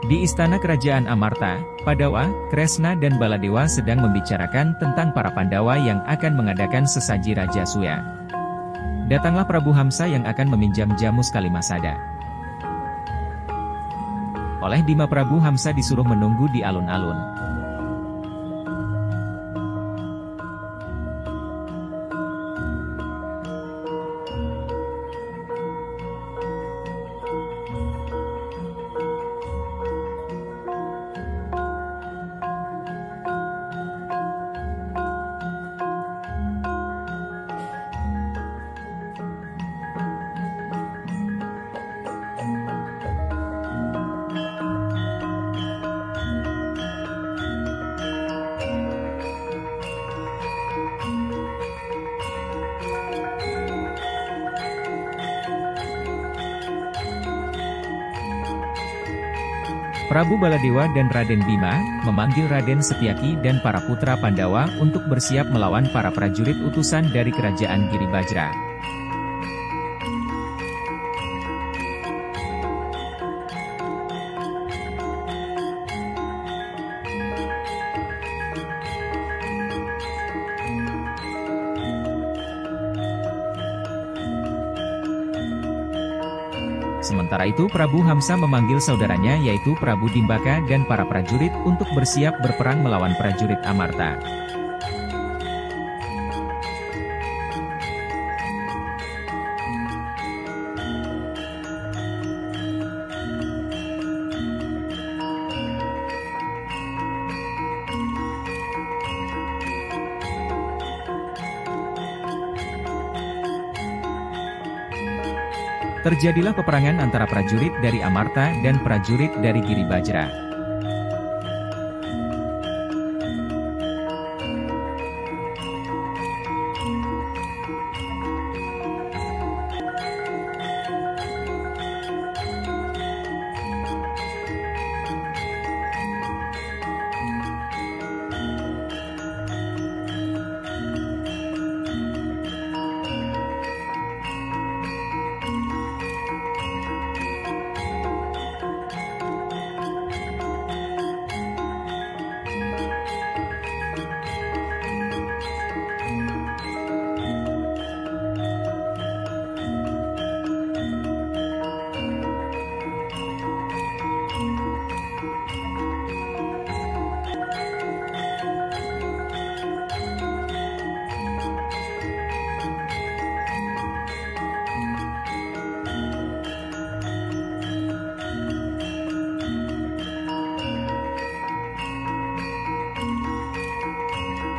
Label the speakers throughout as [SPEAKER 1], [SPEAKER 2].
[SPEAKER 1] Di istana kerajaan Amarta, Padawa, Kresna dan Baladewa sedang membicarakan tentang para Pandawa yang akan mengadakan sesaji Raja Suya. Datanglah Prabu Hamsa yang akan meminjam jamu Kalimasada. Oleh Bima, Prabu Hamsa disuruh menunggu di alun-alun. Prabu Baladewa dan Raden Bima memanggil Raden Setyaki dan para putra Pandawa untuk bersiap melawan para prajurit utusan dari kerajaan Giribajra. Sementara itu Prabu Hamsa memanggil saudaranya yaitu Prabu Dimbaka dan para prajurit untuk bersiap berperang melawan prajurit Amarta. Terjadilah peperangan antara prajurit dari Amarta dan prajurit dari Giribajra.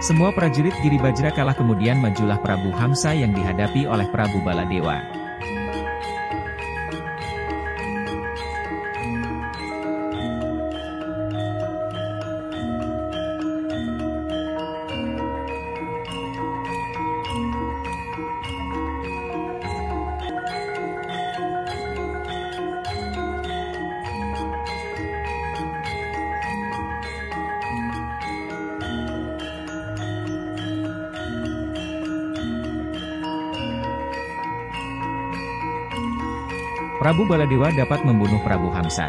[SPEAKER 1] Semua prajurit Giribajra kalah, kemudian majulah Prabu Hamsa yang dihadapi oleh Prabu Baladewa. Prabu Baladewa dapat membunuh Prabu Hamsa.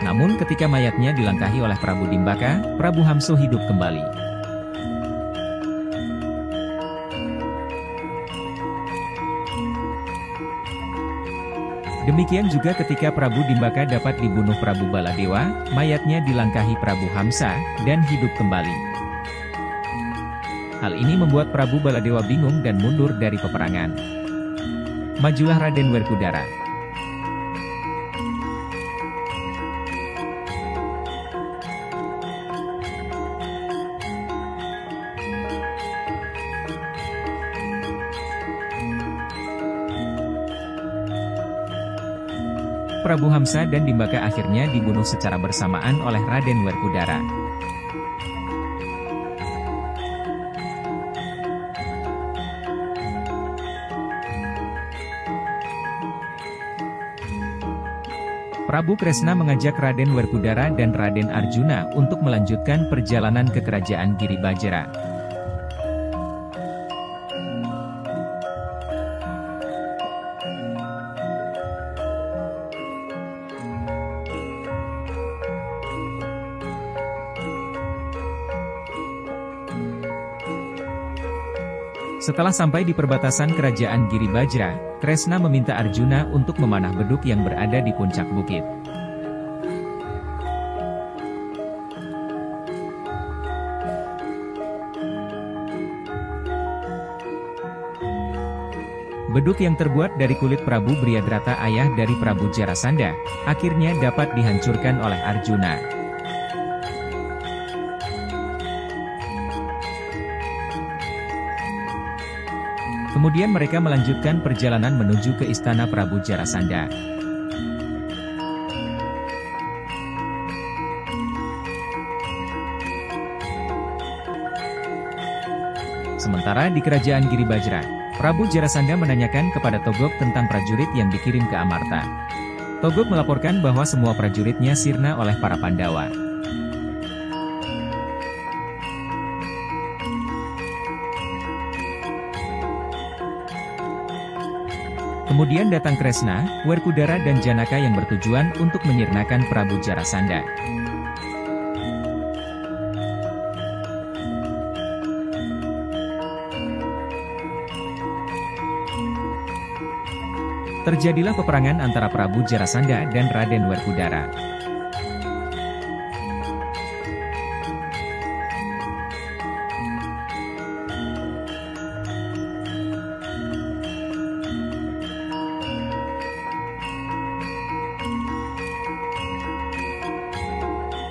[SPEAKER 1] Namun ketika mayatnya dilangkahi oleh Prabu Dimbaka, Prabu Hamsa hidup kembali. Demikian juga ketika Prabu Dimbaka dapat dibunuh Prabu Baladewa, mayatnya dilangkahi Prabu Hamsa, dan hidup kembali. Hal ini membuat Prabu Baladewa bingung dan mundur dari peperangan. Majulah Raden Werkudara. Prabu Hamsa dan Dimbaka akhirnya dibunuh secara bersamaan oleh Raden Werkudara. Prabu Kresna mengajak Raden Werkudara dan Raden Arjuna untuk melanjutkan perjalanan ke kerajaan Giribajra. Setelah sampai di perbatasan kerajaan Giribajra, Kresna meminta Arjuna untuk memanah beduk yang berada di puncak bukit. Beduk yang terbuat dari kulit Prabu Brihadrata ayah dari Prabu Jarasandha, akhirnya dapat dihancurkan oleh Arjuna. Kemudian mereka melanjutkan perjalanan menuju ke istana Prabu Jarasandha. Sementara di kerajaan Giribajra, Prabu Jarasandha menanyakan kepada Togog tentang prajurit yang dikirim ke Amarta. Togog melaporkan bahwa semua prajuritnya sirna oleh para Pandawa. Kemudian datang Kresna, Werkudara dan Janaka yang bertujuan untuk menyirnakan Prabu Jarasandha. Terjadilah peperangan antara Prabu Jarasandha dan Raden Werkudara.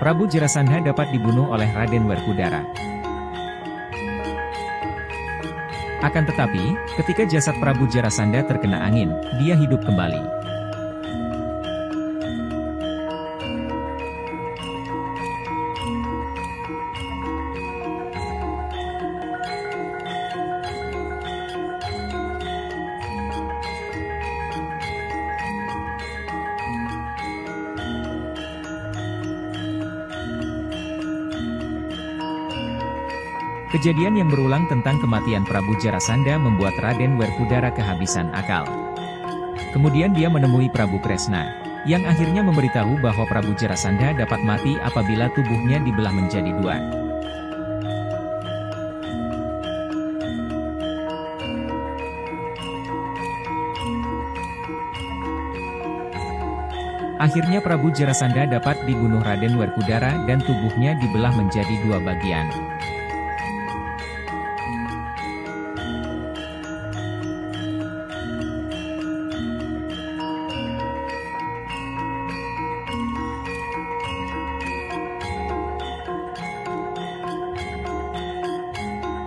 [SPEAKER 1] Prabu Jarasandha dapat dibunuh oleh Raden Werkudara. Akan tetapi, ketika jasad Prabu Jarasandha terkena angin, dia hidup kembali. Kejadian yang berulang tentang kematian Prabu Jarasandha membuat Raden Werkudara kehabisan akal. Kemudian dia menemui Prabu Kresna, yang akhirnya memberitahu bahwa Prabu Jarasandha dapat mati apabila tubuhnya dibelah menjadi dua. Akhirnya Prabu Jarasandha dapat dibunuh Raden Werkudara dan tubuhnya dibelah menjadi dua bagian.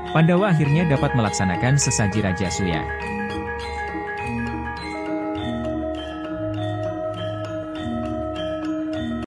[SPEAKER 1] Pandawa akhirnya dapat melaksanakan sesaji Rajasuya.